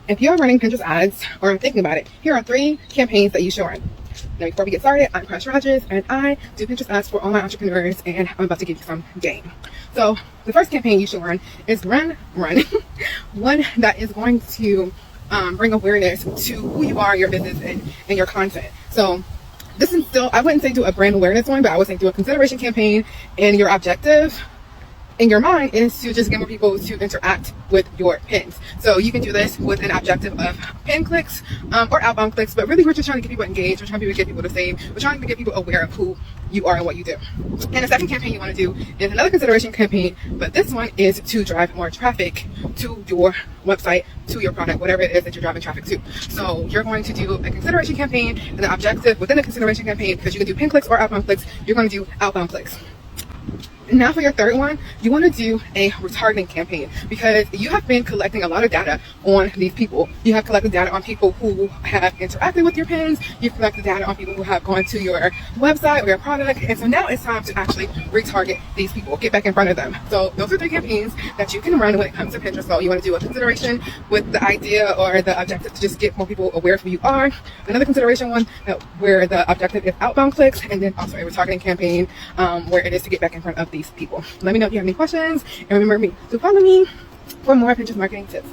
if you're running Pinterest ads or thinking about it, here are 3 campaigns that you should run. Now, before we get started, I'm Crush Rogers, and I do Pinterest ads for all my entrepreneurs, and I'm about to give you some game. So, the first campaign you should run is run one that is going to bring awareness to who you are, your business, and your content. So, this is still, I wouldn't say do a brand awareness one, but I would say do a consideration campaign, and your objective in your mind is to just get more people to interact with your pins. So you can do this with an objective of pin clicks or outbound clicks, but really we're just trying to get people engaged. We're trying to get people to save. We're trying to get people aware of who you are and what you do. And the second campaign you want to do is another consideration campaign, but this one is to drive more traffic to your website, to your product, whatever it is that you're driving traffic to. So you're going to do a consideration campaign, and the objective within the consideration campaign, because you can do pin clicks or outbound clicks, you're going to do outbound clicks. Now for your third one, you want to do a retargeting campaign, because you have been collecting a lot of data on these people. You have collected data on people who have interacted with your pins. You've collected data on people who have gone to your website or your product. And so now it's time to actually retarget these people, get back in front of them. So those are 3 campaigns that you can run when it comes to Pinterest. So you want to do a consideration with the idea or the objective to just get more people aware of who you are. Another consideration one where the objective is outbound clicks, and then also a retargeting campaign where it is to get back in front of these people. Let me know if you have any questions, and remember me to follow me for more Pinterest marketing tips.